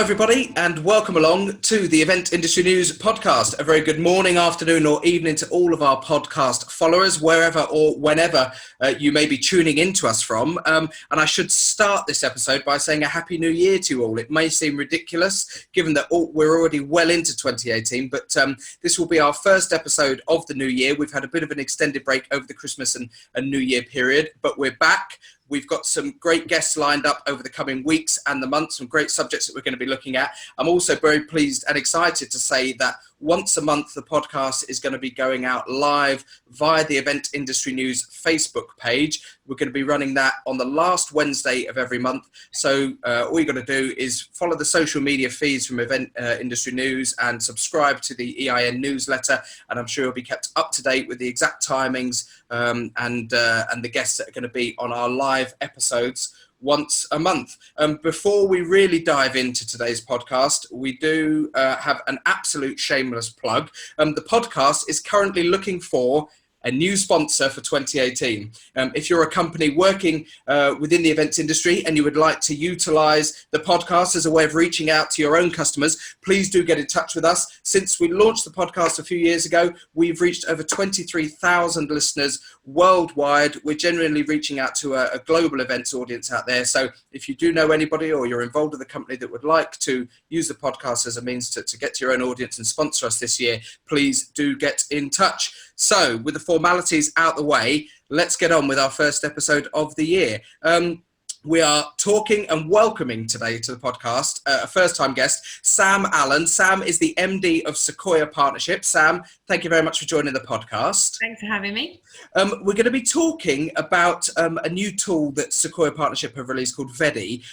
everybody, and welcome along to the Event Industry News podcast. A very good morning, afternoon, or evening to all of our podcast followers, wherever or whenever you may be tuning into us from. And I should start this episode by saying a Happy New Year to you all. It may seem ridiculous, given that we're already well into 2018, but this will be our first episode of the new year. We've had a bit of an extended break over the Christmas and New Year period, but we're back. We've got some great guests lined up over the coming weeks and the months, some great subjects that we're going to be looking at. I'm also very pleased and excited to say that once a month, the podcast is going to be going out live via the Event Industry News Facebook page. We're going to be running that on the last Wednesday of every month. So all you've got to do is follow the social media feeds from Event Industry News and subscribe to the EIN newsletter. And I'm sure you'll be kept up to date with the exact timings and the guests that are going to be on our live episodes once a month. Before we really dive into today's podcast, we do have an absolute shameless plug. The podcast is currently looking for a new sponsor for 2018. If you're a company working within the events industry and you would like to utilize the podcast as a way of reaching out to your own customers, please do get in touch with us. Since we launched the podcast a few years ago, we've reached over 23,000 listeners worldwide. We're genuinely reaching out to a global events audience out there. So if you do know anybody or you're involved with a company that would like to use the podcast as a means to get to your own audience and sponsor us this year, please do get in touch. So with the formalities out the way, let's get on with our first episode of the year. We are talking and welcoming today to the podcast a first-time guest, Samme Allen. Sam is the MD of Sequoia Partnership. Sam, thank you very much for joining the podcast. Thanks for having me. We're going to be talking about a new tool that Sequoia Partnership have released called VeDi,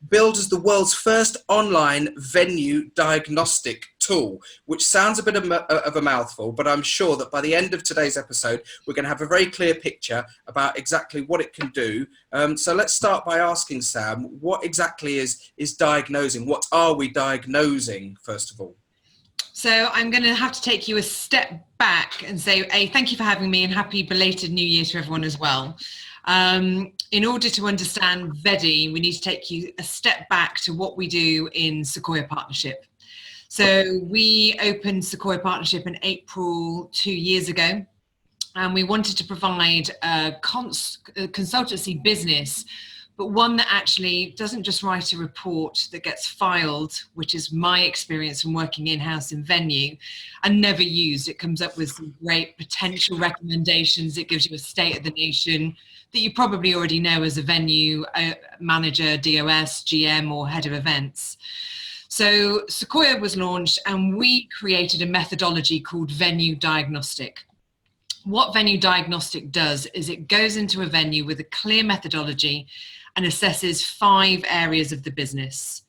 billed as the world's first online venue diagnostic tool, which sounds a bit of a mouthful, but I'm sure that by the end of today's episode, we're going to have a very clear picture about exactly what it can do. So let's start by asking Sam, what exactly is diagnosing? What are we diagnosing, first of all? So I'm going to have to take you a step back and say, thank you for having me and happy belated New Year to everyone as well. In order to understand VeDi, we need to take you a step back to what we do in Sequoia Partnership. So we opened Sequoia Partnership in April 2 years ago, and we wanted to provide a consultancy business, but one that actually doesn't just write a report that gets filed, which is my experience from working in-house in venue, and never used. It comes up with some great potential recommendations. It gives you a state of the nation that you probably already know as a venue manager, DOS, GM, or head of events. So Sequoia was launched and we created a methodology called venue diagnostic. What venue diagnostic does is it goes into a venue with a clear methodology and assesses 5 areas of the business.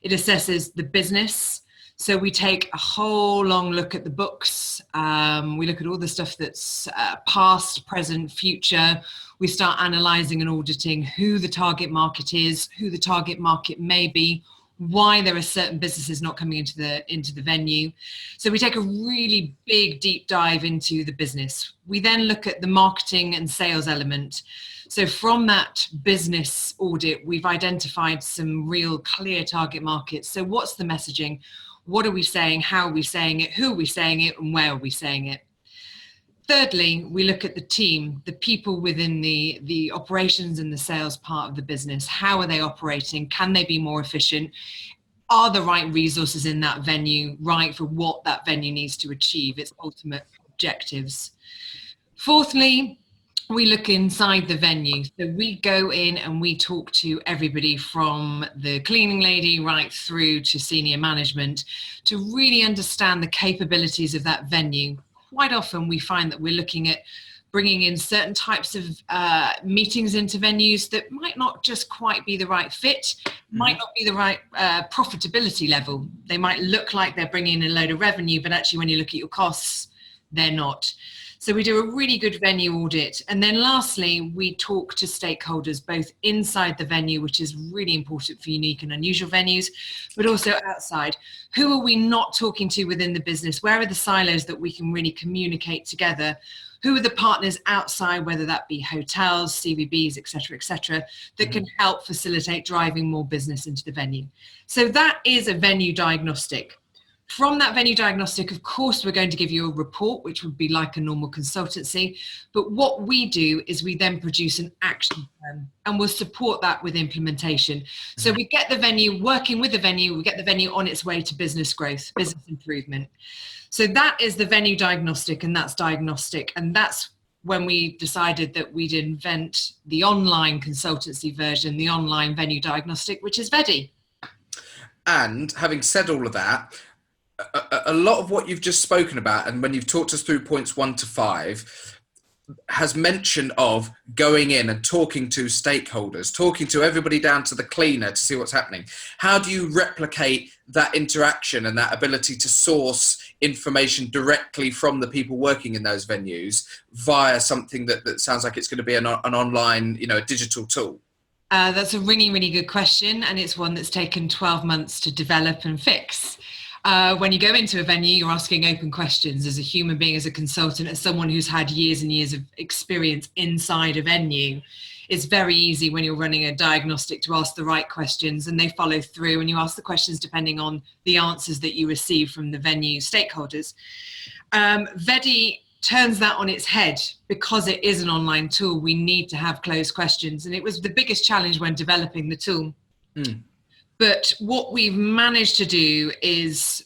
It assesses the business. So we take a whole long look at the books. We look at all the stuff that's past, present, future. We start analysing and auditing who the target market is, who the target market may be, why there are certain businesses not coming into the venue. So we take a really big deep dive into the business. We then look at the marketing and sales element. So from that business audit, we've identified some real clear target markets. So what's the messaging? What are we saying? How are we saying it? Who are we saying it? And where are we saying it? Thirdly, we look at the team, the people within the operations and the sales part of the business. How are they operating? Can they be more efficient? Are the right resources in that venue right for what that venue needs to achieve, its ultimate objectives? Fourthly, we look inside the venue. So we go in and we talk to everybody from the cleaning lady right through to senior management to really understand the capabilities of that venue. Quite often we find that we're looking at bringing in certain types of meetings into venues that might not just quite be the right fit, might not be the right profitability level. They might look like they're bringing in a load of revenue, but actually when you look at your costs, they're not. So we do a really good venue audit. And then lastly, we talk to stakeholders, both inside the venue, which is really important for unique and unusual venues, but also outside. Who are we not talking to within the business? Where are the silos that we can really communicate together? who are the partners outside, whether that be hotels, CVBs, etc., that can help facilitate driving more business into the venue. So that is a venue diagnostic. From that venue diagnostic, of course, we're going to give you a report, which would be like a normal consultancy. But what we do is we then produce an action plan, and we'll support that with implementation. So we get the venue working with the venue, we get the venue on its way to business growth, business improvement. So that is the venue diagnostic, and that's diagnostic. And that's when we decided that we'd invent the online consultancy version, the online venue diagnostic, which is VeDi. And having said all of that, a lot of what you've just spoken about, and when you've talked us through points 1 to 5, has mention of going in and talking to stakeholders, talking to everybody down to the cleaner to see what's happening. How do you replicate that interaction and that ability to source information directly from the people working in those venues via something that sounds like it's going to be an online, a digital tool? That's a really, really good question, and it's one that's taken 12 months to develop and fix. When you go into a venue, you're asking open questions as a human being, as a consultant, as someone who's had years and years of experience inside a venue. It's very easy when you're running a diagnostic to ask the right questions, and they follow through, and you ask the questions depending on the answers that you receive from the venue stakeholders. VeDi turns that on its head. Because it is an online tool, we need to have closed questions, and it was the biggest challenge when developing the tool. But what we've managed to do is,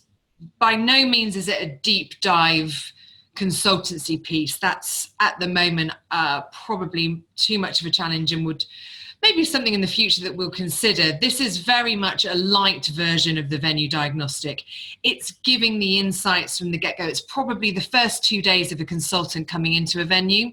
by no means is it a deep dive consultancy piece. That's at the moment probably too much of a challenge, and would maybe something in the future that we'll consider. This is very much a light version of the venue diagnostic. It's giving the insights from the get-go. It's probably the first 2 days of a consultant coming into a venue,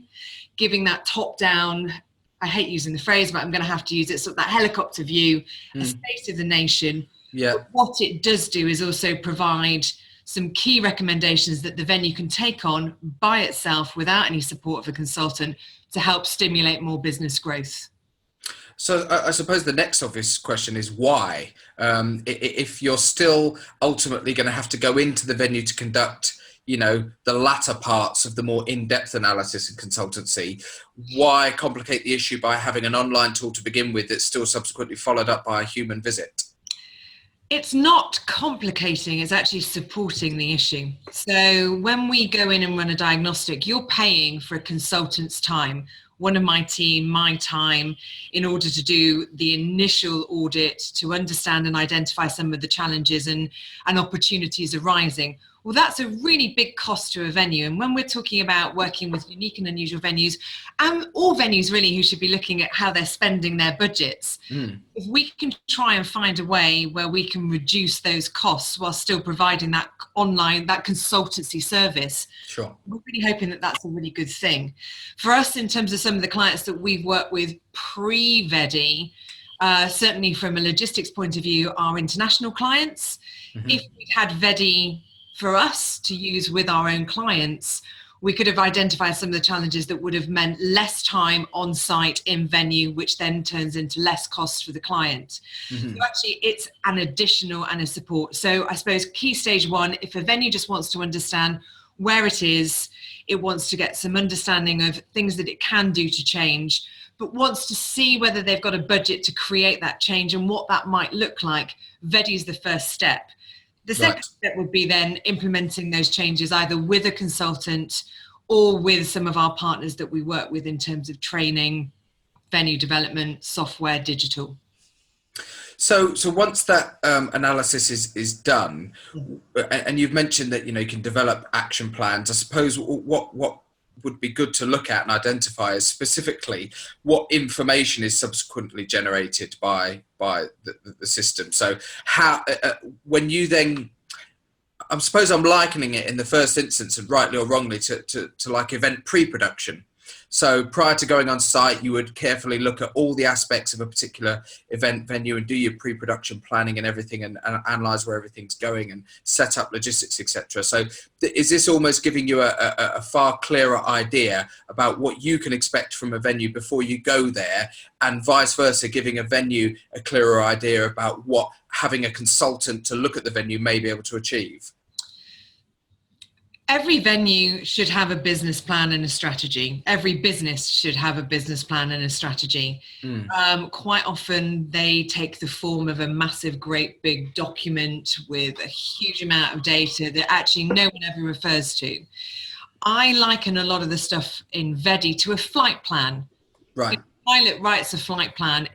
giving that top-down, I hate using the phrase, but I'm going to have to use it, sort of that helicopter view, a state of the nation. Yeah. But what it does do is also provide some key recommendations that the venue can take on by itself without any support of a consultant to help stimulate more business growth. So I suppose the next obvious question is why? If you're still ultimately going to have to go into the venue to conduct the latter parts of the more in-depth analysis and consultancy, why complicate the issue by having an online tool to begin with that's still subsequently followed up by a human visit? It's not complicating, it's actually supporting the issue. So when we go in and run a diagnostic, you're paying for a consultant's time, one of my team, my time, in order to do the initial audit, to understand and identify some of the challenges and opportunities arising. Well, that's a really big cost to a venue. And when we're talking about working with unique and unusual venues, and all venues really who should be looking at how they're spending their budgets, if we can try and find a way where we can reduce those costs while still providing that online, that consultancy service, sure, we're really hoping that that's a really good thing. For us, in terms of some of the clients that we've worked with pre-VeDi, certainly from a logistics point of view, our international clients, if we'd had VeDi for us to use with our own clients, we could have identified some of the challenges that would have meant less time on site in venue, which then turns into less costs for the client. So actually it's an additional and a support. So I suppose key stage one, if a venue just wants to understand where it is, it wants to get some understanding of things that it can do to change, but wants to see whether they've got a budget to create that change and what that might look like, VeDi is the first step. The second step would be then implementing those changes either with a consultant or with some of our partners that we work with in terms of training, venue development, software, digital. So once that analysis is done, and you've mentioned that you can develop action plans, I suppose what would be good to look at and identify is specifically what information is subsequently generated by the system. So how, when you then, I suppose I'm likening it in the first instance, and rightly or wrongly, to like event pre-production. So prior to going on site, you would carefully look at all the aspects of a particular event venue and do your pre-production planning and everything, and analyze where everything's going and set up logistics, etc. So is this almost giving you a far clearer idea about what you can expect from a venue before you go there, and vice versa, giving a venue a clearer idea about what having a consultant to look at the venue may be able to achieve? Every venue should have a business plan and a strategy. Every business should have a business plan and a strategy. Quite often they take the form of a massive, great big document with a huge amount of data that actually no one ever refers to. I liken a lot of the stuff in VeDi to a flight plan. Right. The pilot writes a flight plan,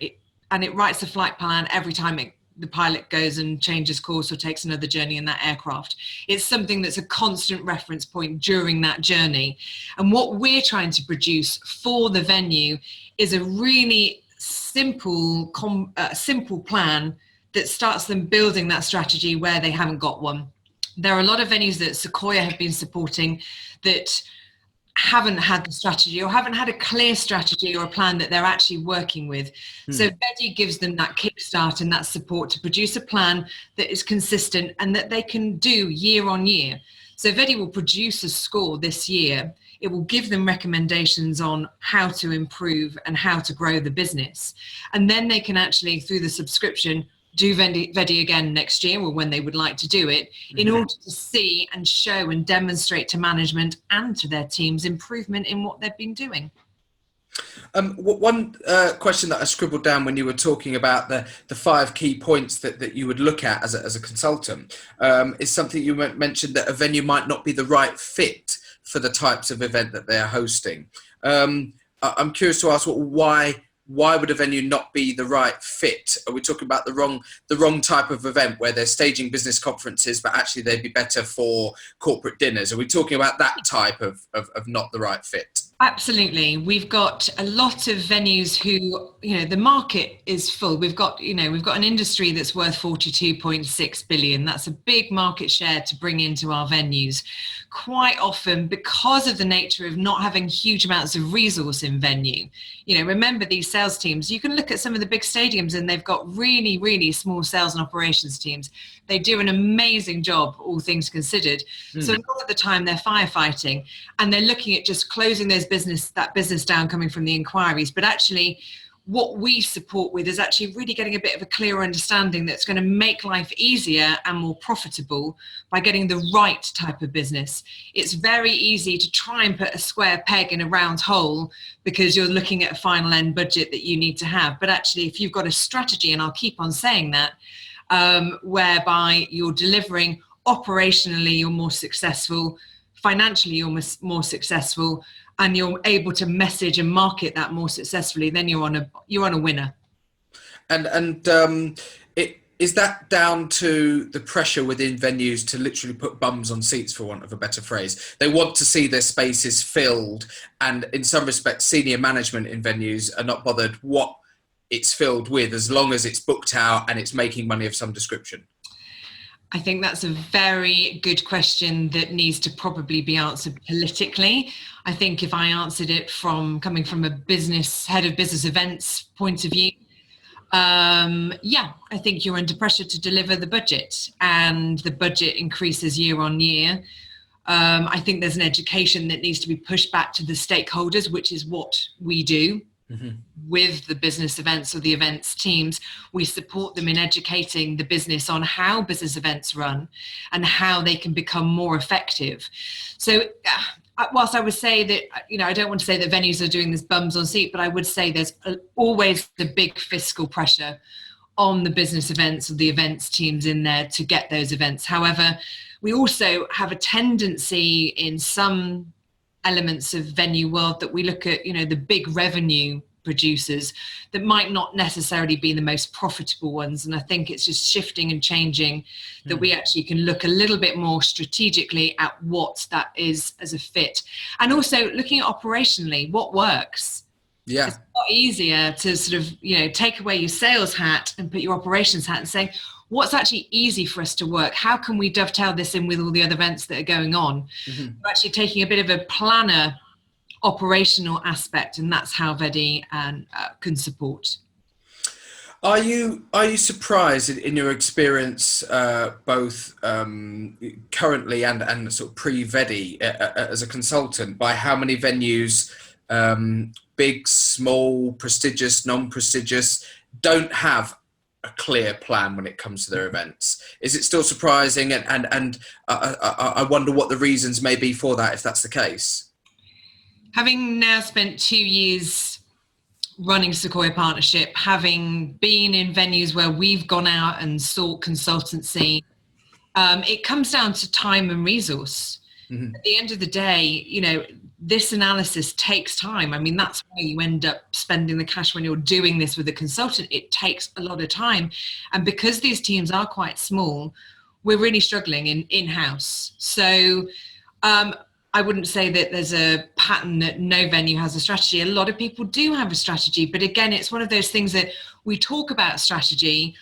and it writes a flight plan every time the pilot goes and changes course or takes another journey in that aircraft. It's something that's a constant reference point during that journey. And what we're trying to produce for the venue is a really simple plan that starts them building that strategy where they haven't got one. There are a lot of venues that Sequoia have been supporting that haven't had the strategy or haven't had a clear strategy or a plan that they're actually working with. So VeDi gives them that kickstart and that support to produce a plan that is consistent and that they can do year on year. So VeDi will produce a score this year. It will give them recommendations on how to improve and how to grow the business. And then they can actually, through the subscription, do VeDi again next year or when they would like to do it, in order to see and show and demonstrate to management and to their teams improvement in what they've been doing. One question that I scribbled down when you were talking about the 5 key points that you would look at as a consultant is something you mentioned, that a venue might not be the right fit for the types of event that they're hosting. I'm curious to ask, why would a venue not be the right fit? Are we talking about the wrong type of event where they're staging business conferences, but actually they'd be better for corporate dinners? Are we talking about that type of not the right fit? Absolutely. We've got a lot of venues who, the market is full. We've got an industry that's worth 42.6 billion. That's a big market share to bring into our venues. Quite often, because of the nature of not having huge amounts of resource in venue, remember these sales teams, you can look at some of the big stadiums and they've got really, really small sales and operations teams. They do an amazing job, all things considered. So a lot of the time they're firefighting and they're looking at just closing that business down coming from the inquiries. But actually what we support with is actually really getting a bit of a clearer understanding that's going to make life easier and more profitable by getting the right type of business. It's very easy to try and put a square peg in a round hole because you're looking at a final end budget that you need to have. But actually, if you've got a strategy, and I'll keep on saying that, whereby you're delivering operationally, you're more successful, financially, you're more successful, and you're able to message and market that more successfully, then you're on a winner. And is that down to the pressure within venues to literally put bums on seats, for want of a better phrase? They want to see their spaces filled, and in some respects, senior management in venues are not bothered what it's filled with, as long as it's booked out and it's making money of some description. I think that's a very good question that needs to probably be answered politically. I think if I answered it coming from a head of business events point of view, I think you're under pressure to deliver the budget, and the budget increases year on year. I think there's an education that needs to be pushed back to the stakeholders, which is what we do. With the business events or the events teams. We support them in educating the business on how business events run and how they can become more effective. So whilst I would say that, I don't want to say that venues are doing this bums on seat, but I would say there's always the big fiscal pressure on the business events or the events teams in there to get those events. However, we also have a tendency in some elements of venue world that we look at, the big revenue producers that might not necessarily be the most profitable ones. And I think it's just shifting and changing that we actually can look a little bit more strategically at what that is as a fit. And also looking at operationally, what works. Yeah. It's a lot easier to sort of, take away your sales hat and put your operations hat and say, what's actually easy for us to work? How can we dovetail this in with all the other events that are going on? We're actually taking a bit of a planner operational aspect, and that's how VeDi can support. Are you surprised in your experience, both currently and sort of pre-VeDi as a consultant, by how many venues, big, small, prestigious, non-prestigious, don't have a clear plan when it comes to their events. Is it still surprising? And I wonder what the reasons may be for that, if that's the case. Having now spent 2 years running Sequoia Partnership, having been in venues where we've gone out and sought consultancy, it comes down to time and resource. Mm-hmm. At the end of the day, this analysis takes time. I mean, that's why you end up spending the cash when you're doing this with a consultant. It takes a lot of time. And because these teams are quite small, we're really struggling in-house. So I wouldn't say that there's a pattern that no venue has a strategy. A lot of people do have a strategy, but again, it's one of those things that we talk about strategy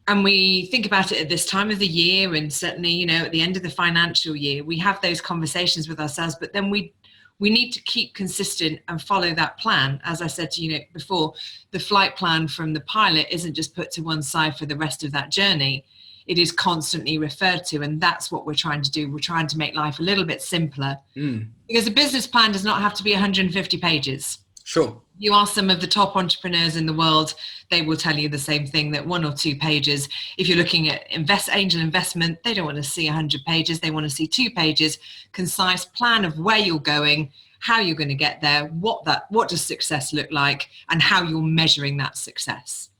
and we think about it at this time of the year, and certainly, at the end of the financial year, we have those conversations with ourselves, but then we need to keep consistent and follow that plan. As I said to you before, the flight plan from the pilot isn't just put to one side for the rest of that journey. It is constantly referred to, and that's what we're trying to do. We're trying to make life a little bit simpler, because a business plan does not have to be 150 pages. Sure. You ask some of the top entrepreneurs in the world, they will tell you the same thing, that 1 or 2 pages. If you're looking at angel investment, they don't want to see 100 pages. They want to see 2 pages, concise plan of where you're going, how you're going to get there, what does success look like, and how you're measuring that success.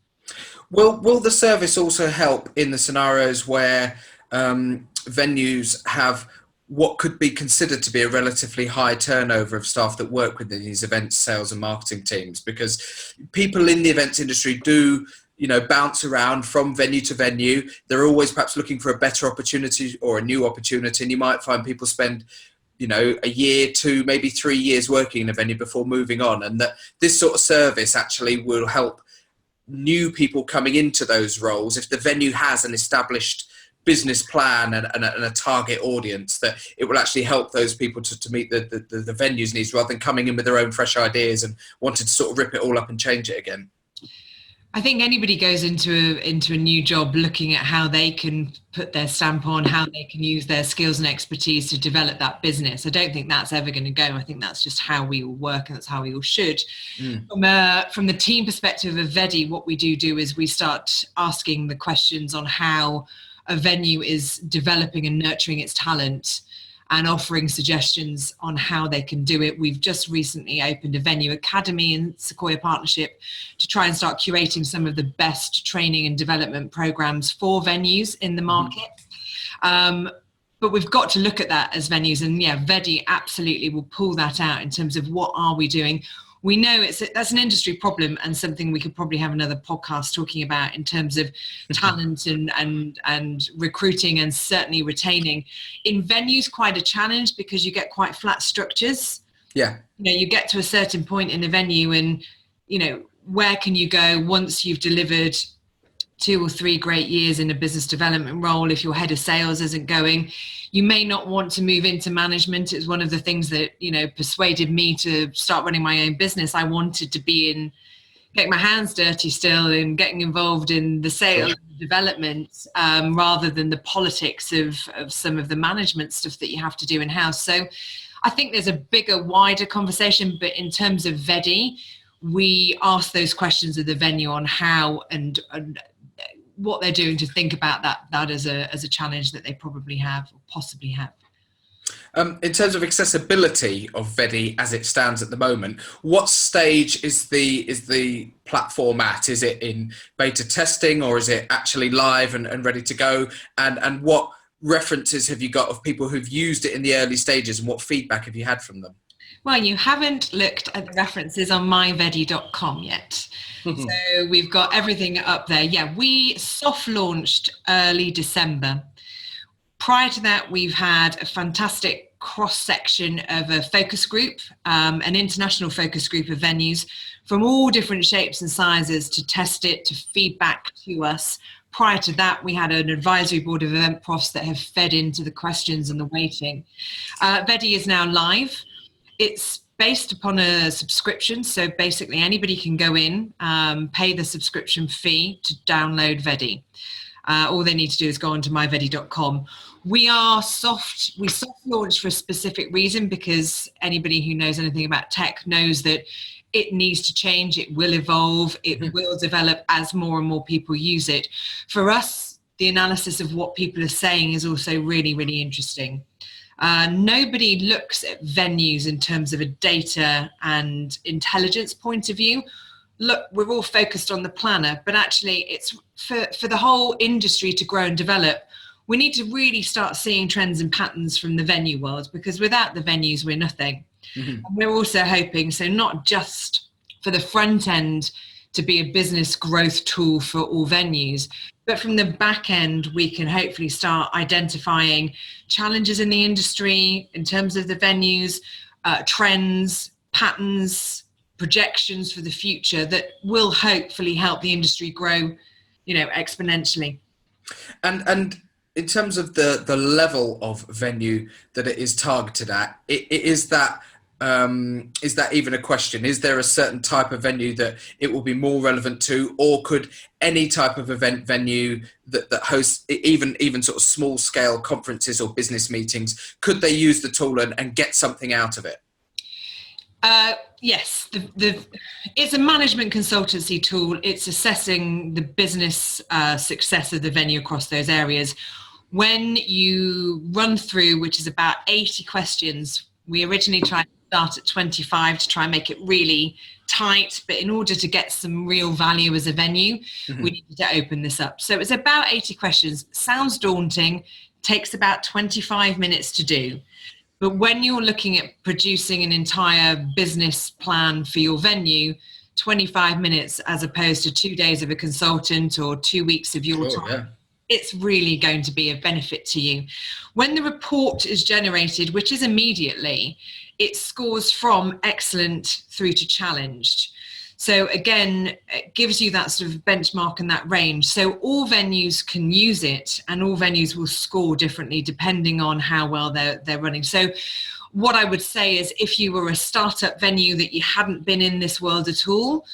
Will the service also help in the scenarios where venues have what could be considered to be a relatively high turnover of staff that work within these events, sales and marketing teams? Because people in the events industry do, bounce around from venue to venue. They're always perhaps looking for a better opportunity or a new opportunity. And you might find people spend, a year, 2, maybe 3 years working in a venue before moving on. And that this sort of service actually will help new people coming into those roles, if the venue has an established business plan and a target audience, that it will actually help those people to meet the venue's needs, rather than coming in with their own fresh ideas and wanting to sort of rip it all up and change it again. I think anybody goes into a new job looking at how they can put their stamp on, how they can use their skills and expertise to develop that business. I don't think that's ever going to go. I think that's just how we all work, and that's how we all should. From the team perspective of VeDi, what we do is we start asking the questions on how a venue is developing and nurturing its talent, and offering suggestions on how they can do it. We've just recently opened a venue academy in Sequoia Partnership to try and start curating some of the best training and development programs for venues in the market. But we've got to look at that as venues, and VeDi absolutely will pull that out in terms of what are we doing. We know that's an industry problem, and something we could probably have another podcast talking about in terms of talent and recruiting, and certainly retaining. In venues, quite a challenge, because you get quite flat structures. Yeah. You get to a certain point in a venue, and where can you go once you've delivered 2 or 3 great years in a business development role? If your head of sales isn't going, you may not want to move into management. It's one of the things that, persuaded me to start running my own business. I wanted to be getting my hands dirty still and getting involved in the sales and development, rather than the politics of some of the management stuff that you have to do in-house. So I think there's a bigger, wider conversation, but in terms of VeDi, we ask those questions of the venue on how and what they're doing to think about that as a challenge that they probably have or possibly have. In terms of accessibility of VeDi as it stands at the moment, what stage is the platform at? Is it in beta testing, or is it actually live and ready to go? And what references have you got of people who've used it in the early stages, and what feedback have you had from them? Well, you haven't looked at the references on myvedi.com yet. So we've got everything up there. Yeah, we soft launched early December. Prior to that, we've had a fantastic cross-section of a focus group, an international focus group of venues from all different shapes and sizes to test it, to feedback to us. Prior to that, we had an advisory board of event profs that have fed into the questions and the weighting. VeDi is now live. It's based upon a subscription, so basically anybody can go in, pay the subscription fee to download VeDi. All they need to do is go onto myvedi.com. We soft launched for a specific reason, because anybody who knows anything about tech knows that it needs to change, it will evolve, it will develop as more and more people use it. For us, the analysis of what people are saying is also really, really interesting. Nobody looks at venues in terms of a data and intelligence point of view. Look, we're all focused on the planner, but actually it's for the whole industry to grow and develop. We need to really start seeing trends and patterns from the venue world, because without the venues, we're nothing. And we're also hoping, so not just for the front end to be a business growth tool for all venues, but from the back end, we can hopefully start identifying challenges in the industry in terms of the venues, trends, patterns, projections for the future that will hopefully help the industry grow, exponentially. And in terms of the level of venue that it is targeted at, is that even a question? Is there a certain type of venue that it will be more relevant to, or could any type of event venue that hosts even sort of small scale conferences or business meetings, could they use the tool and get something out of it? Yes, it's a management consultancy tool. It's assessing the business success of the venue across those areas. When you run through, which is about 80 questions, we originally tried to start at 25 to try and make it really tight, but in order to get some real value as a venue, we needed to open this up. So it's about 80 questions. Sounds daunting, takes about 25 minutes to do. But when you're looking at producing an entire business plan for your venue, 25 minutes as opposed to 2 days of a consultant or 2 weeks of your time, yeah, it's really going to be of benefit to you. When the report is generated, which is immediately, it scores from excellent through to challenged. So again, it gives you that sort of benchmark and that range. So all venues can use it, and all venues will score differently depending on how well they're running. So what I would say is, if you were a startup venue that you hadn't been in this world at all,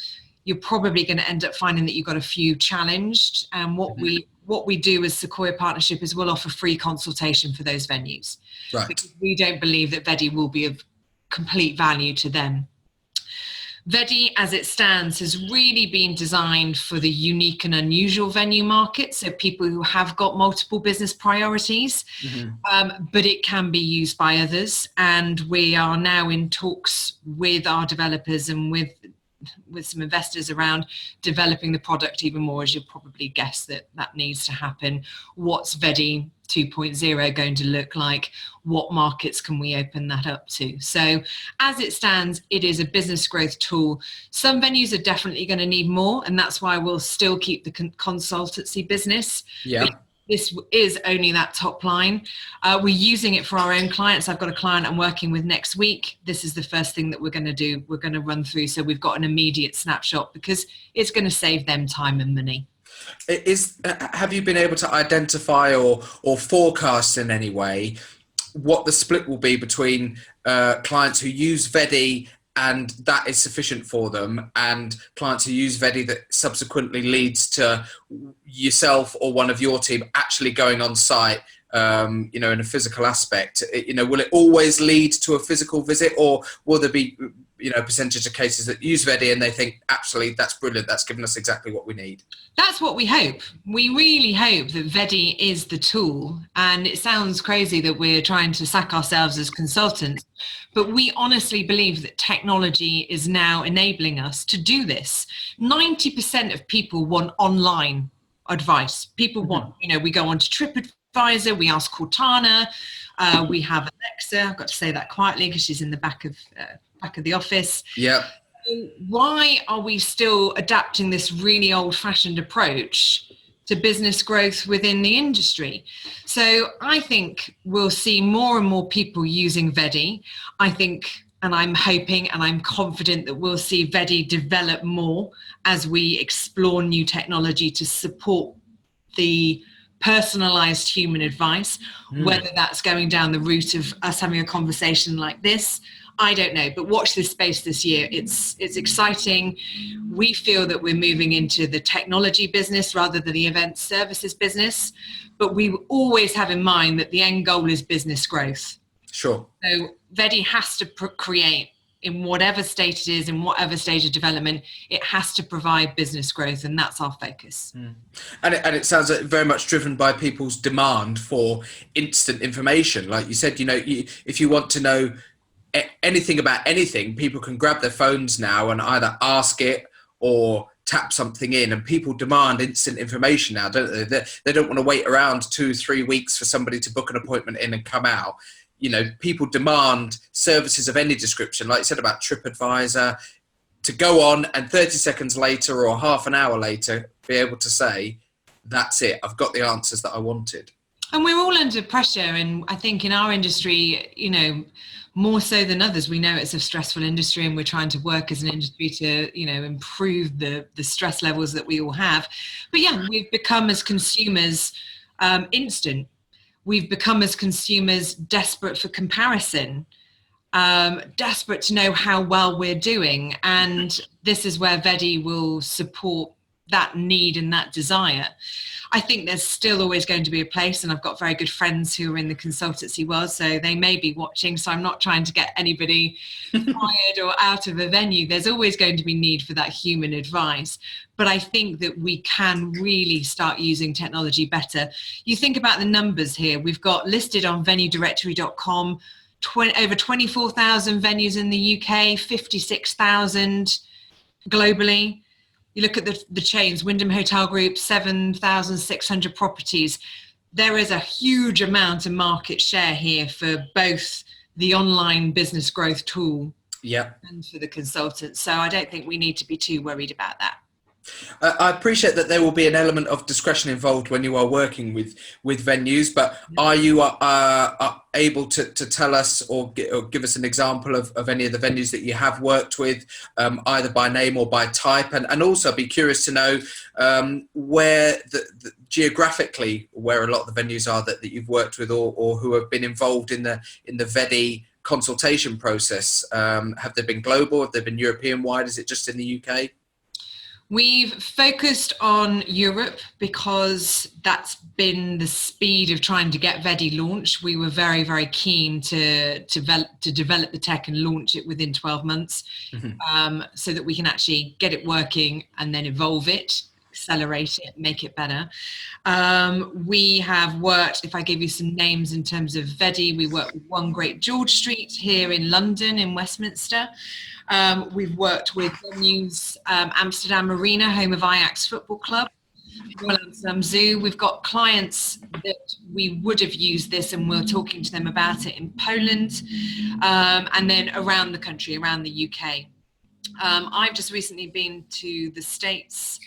you're probably going to end up finding that you've got a few challenged. And what we do as Sequoia Partnership is we'll offer free consultation for those venues. Right. Because we don't believe that VeDi will be of complete value to them. VeDi, as it stands, has really been designed for the unique and unusual venue market, so people who have got multiple business priorities, but it can be used by others. And we are now in talks with our developers and with some investors around developing the product even more. As you'll probably guess, that needs to happen. What's VeDi 2.0 going to look like? What markets can we open that up to? So as it stands, it is a business growth tool. Some venues are definitely going to need more, and that's why we'll still keep the consultancy business. Yeah. This is only that top line. We're using it for our own clients. I've got a client I'm working with next week. This is the first thing that we're going to do. We're going to run through, so we've got an immediate snapshot, because it's going to save them time and money. Have you been able to identify or forecast in any way what the split will be between clients who use VeDi and that is sufficient for them, and clients who use VeDi that subsequently leads to yourself or one of your team actually going on site, in a physical aspect? Will it always lead to a physical visit, or will there be a percentage of cases that use VeDi and they think, actually, that's brilliant, that's given us exactly what we need? That's what we hope. We really hope that VeDi is the tool. And it sounds crazy that we're trying to sack ourselves as consultants, but we honestly believe that technology is now enabling us to do this. 90% of people want online advice. People want, we go on to TripAdvisor, we ask Cortana, we have Alexa. I've got to say that quietly because she's in the back of the office. Yeah. Why are we still adapting this really old-fashioned approach to business growth within the industry? So I think we'll see more and more people using VeDi. I think, and I'm hoping and I'm confident that we'll see VeDi develop more as we explore new technology to support the personalized human advice, whether that's going down the route of us having a conversation like this, I don't know, but watch this space this year. It's exciting. We feel that we're moving into the technology business rather than the event services business, but we always have in mind that the end goal is business growth. Sure. So VeDi has to create in whatever state it is, in whatever stage of development, it has to provide business growth, and that's our focus. And it sounds like very much driven by people's demand for instant information. Like you said, if you want to know anything about anything, people can grab their phones now and either ask it or tap something in, and people demand instant information now, don't they? They don't want to wait around 2-3 weeks for somebody to book an appointment in and come out. People demand services of any description, like you said about TripAdvisor, to go on and 30 seconds later or half an hour later be able to say, that's it, I've got the answers that I wanted. And we're all under pressure, and I think in our industry, more so than others, we know it's a stressful industry, and we're trying to work as an industry to, improve the stress levels that we all have. But yeah, we've become as consumers instant. We've become as consumers desperate for comparison, desperate to know how well we're doing. And this is where VeDi will support that need and that desire. I think there's still always going to be a place, and I've got very good friends who are in the consultancy world, so they may be watching, so I'm not trying to get anybody fired or out of a venue. There's always going to be need for that human advice, but I think that we can really start using technology better. You think about the numbers here. We've got listed on venuedirectory.com over 24,000 venues in the UK, 56,000 globally. You look at the chains, Wyndham Hotel Group, 7,600 properties. There is a huge amount of market share here for both the online business growth tool and for the consultants. So I don't think we need to be too worried about that. I appreciate that there will be an element of discretion involved when you are working with venues, but are you able to tell us or give us an example of any of the venues that you have worked with, either by name or by type, and also be curious to know where geographically where a lot of the venues are that you've worked with or who have been involved in the VeDi consultation process. Have they been global? Have they been European wide? Is it just in the UK? We've focused on Europe because that's been the speed of trying to get VeDi launched. We were very, very keen to develop the tech and launch it within 12 months, so that we can actually get it working and then evolve it, accelerate it, make it better. We have worked, if I give you some names in terms of VeDi, we worked with One Great George Street here in London, in Westminster. We've worked with venues, Amsterdam Arena, home of Ajax Football Club, Royal Amsterdam Zoo. We've got clients that we would have used this, and we're talking to them about it in Poland, and then around the country, around the UK. I've just recently been to the States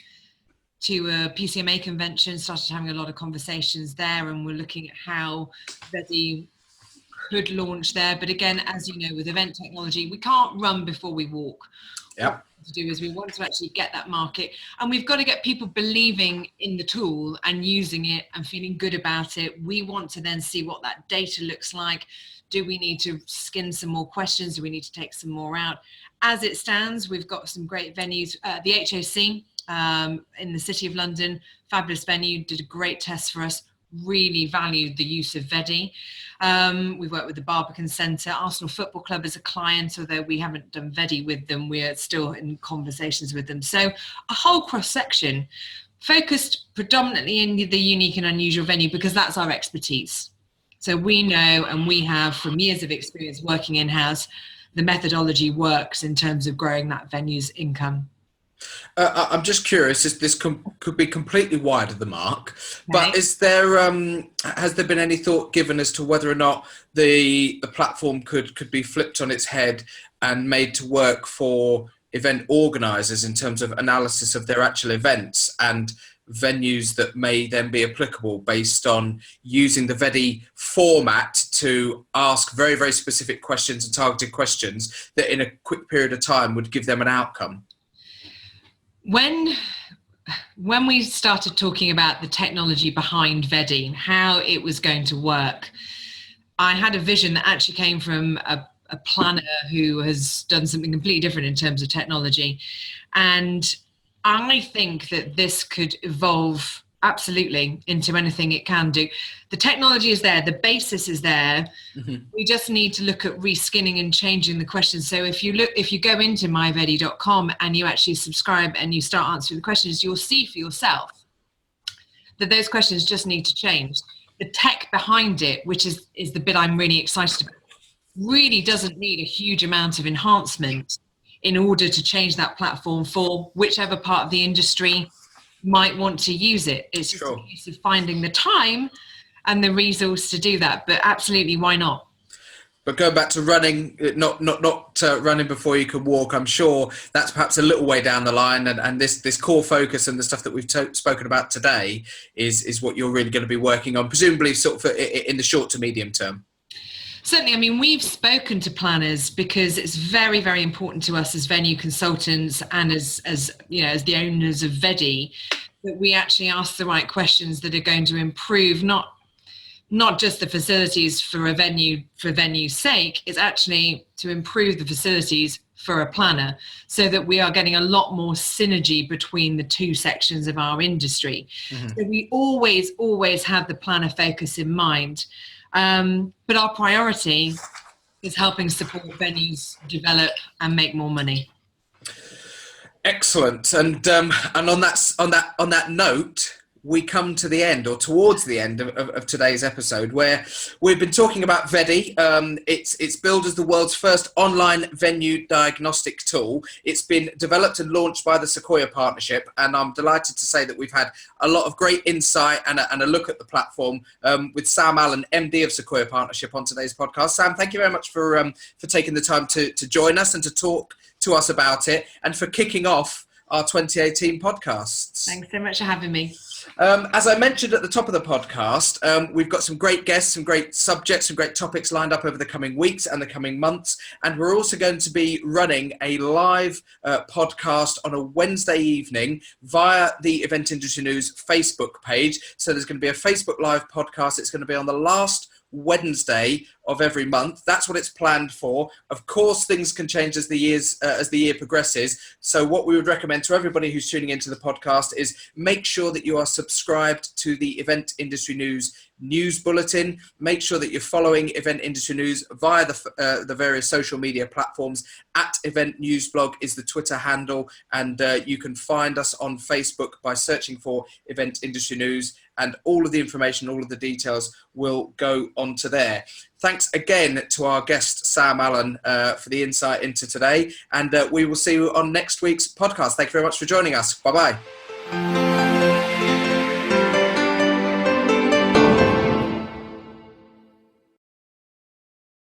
to a PCMA convention, started having a lot of conversations there, and we're looking at how VeDi could launch there. But again, as you know, with event technology, we can't run before we walk. What we want to do is we want to actually get that market, and we've got to get people believing in the tool and using it and feeling good about it. We want to then see what that data looks like. Do we need to skin some more questions? Do we need to take some more out? As it stands, we've got some great venues. The HOC in the City of London, fabulous venue, did a great test for us, really valued the use of VeDi. We've worked with the Barbican Centre, Arsenal Football Club as a client, although we haven't done VeDi with them, we're still in conversations with them. So a whole cross-section, focused predominantly in the unique and unusual venue, because that's our expertise. So we know, and we have from years of experience working in-house, the methodology works in terms of growing that venue's income. I'm just curious, this could be completely wide of the mark, but is there has there been any thought given as to whether or not the platform could be flipped on its head and made to work for event organisers in terms of analysis of their actual events and venues that may then be applicable based on using the VeDi format to ask very, very specific questions and targeted questions that in a quick period of time would give them an outcome? When we started talking about the technology behind VeDi and how it was going to work, I had a vision that actually came from a planner who has done something completely different in terms of technology. And I think that this could evolve absolutely into anything it can do. The technology is there, the basis is there. Mm-hmm. We just need to look at reskinning and changing the questions. So if you go into myvedi.com and you actually subscribe and you start answering the questions, you'll see for yourself that those questions just need to change. The tech behind it, which is the bit I'm really excited about, really doesn't need a huge amount of enhancement in order to change that platform for whichever part of the industry might want to use it. It's just a case of finding the time and the resource to do that. But absolutely, why not? But going back to running, not running before you can walk, I'm sure that's perhaps a little way down the line. And this core focus and the stuff that we've spoken about today is what you're really going to be working on, presumably sort of in the short to medium term. Certainly. I mean, we've spoken to planners because it's very, very important to us as venue consultants and as the owners of VeDi, that we actually ask the right questions that are going to improve not just the facilities for venue's sake, it's actually to improve the facilities for a planner, so that we are getting a lot more synergy between the two sections of our industry. Mm-hmm. So we always have the planner focus in mind. But our priority is helping support venues develop and make more money. Excellent. And on that note, we come to the end, or towards the end of today's episode, where we've been talking about VeDi. It's billed as the world's first online venue diagnostic tool. It's been developed and launched by the Sequoia Partnership, and I'm delighted to say that we've had a lot of great insight and a look at the platform with Samme Allen, MD of Sequoia Partnership, on today's podcast. Sam, thank you very much for taking the time to join us and to talk to us about it, and for kicking off our 2018 podcasts. Thanks so much for having me. As I mentioned at the top of the podcast, we've got some great guests, some great subjects, some great topics lined up over the coming weeks and the coming months. And we're also going to be running a live podcast on a Wednesday evening via the Event Industry News Facebook page. So there's going to be a Facebook Live podcast. It's going to be on the last Wednesday of every month. That's what it's planned for. Of course, things can change as the year progresses. So what we would recommend to everybody who's tuning into the podcast is make sure that you are subscribed to the Event Industry News bulletin. Make sure that you're following Event Industry News via the various social media platforms. At Event News Blog is the Twitter handle, and you can find us on Facebook by searching for Event Industry News, and all of the information, all of the details will go onto there. Thanks again to our guest, Samme Allen, for the insight into today, and we will see you on next week's podcast. Thank you very much for joining us. Bye-bye.